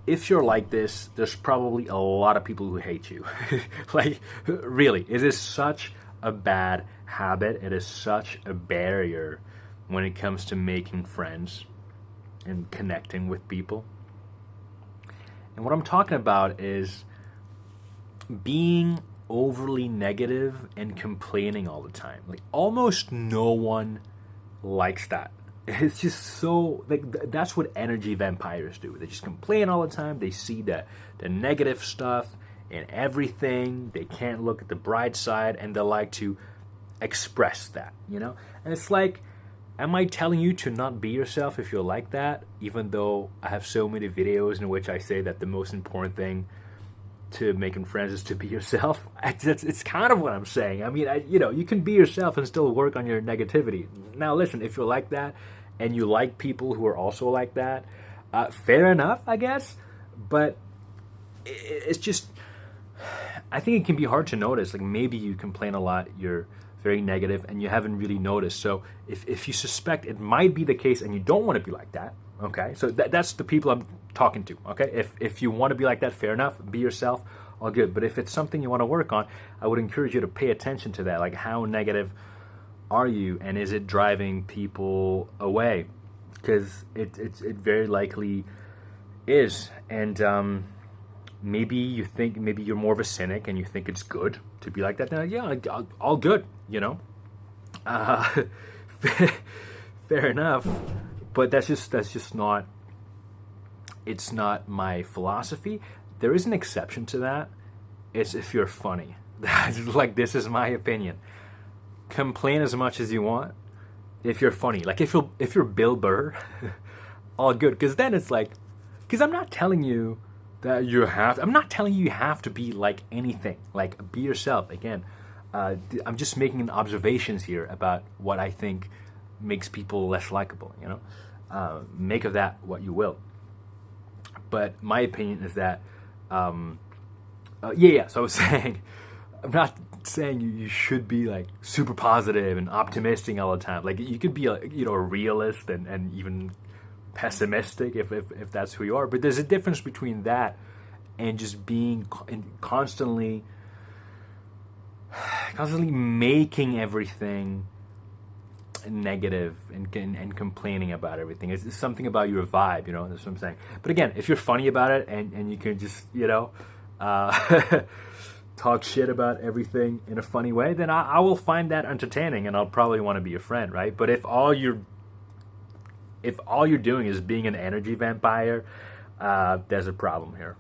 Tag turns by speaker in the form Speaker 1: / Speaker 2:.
Speaker 1: if you're like this, there's probably a lot of people who hate you. Like, really, it is such a bad habit. It is such a barrier when it comes to making friends and connecting with people. And what I'm talking about is being overly negative and complaining all the time. Like, almost no one likes that. It's just so, like, that's what energy vampires do. They just complain all the time. They see the negative stuff in everything. They can't look at the bright side, and they like to express that, you know? And it's like, am I telling you to not be yourself if you're like that? Even though I have so many videos in which I say that the most important thing to making friends is to be yourself. It's kind of what I'm saying. I mean, you can be yourself and still work on your negativity. Now, listen, if you're like that and you like people who are also like that, fair enough, I guess. But it's just, I think it can be hard to notice. Like, maybe you complain a lot, you're very negative, and you haven't really noticed. So if you suspect it might be the case and you don't want to be like that, okay? So that's the people I'm talking to, okay? If you want to be like that, fair enough. Be yourself, all good. But if it's something you want to work on, I would encourage you to pay attention to that. Like, how negative are you, and is it driving people away? Because it very likely is. And maybe you think, maybe you're more of a cynic and you think it's good to be like that. Then yeah, all good, you know. Uh, fair enough. But that's just not. It's not my philosophy. There is an exception to that. It's if you're funny. That's like, this is my opinion. Complain as much as you want if you're funny. Like, if you're Bill Burr, all good. Because then it's like, because I'm not telling you that you have. I'm not telling you have to be like anything. Like, be yourself. Again, I'm just making observations here about what I think makes people less likable. You know, make of that what you will. But my opinion is that, yeah. So I was saying, I'm not saying you should be like super positive and optimistic all the time. Like, you could be a realist and even pessimistic if that's who you are. But there's a difference between that and just being constantly making everything negative and complaining about everything. It's something about your vibe, you know. That's what I'm saying. But again, if you're funny about it and you can just, you know, talk shit about everything in a funny way, then I will find that entertaining, and I'll probably want to be your friend, right? But if all you're doing is being an energy vampire, there's a problem here.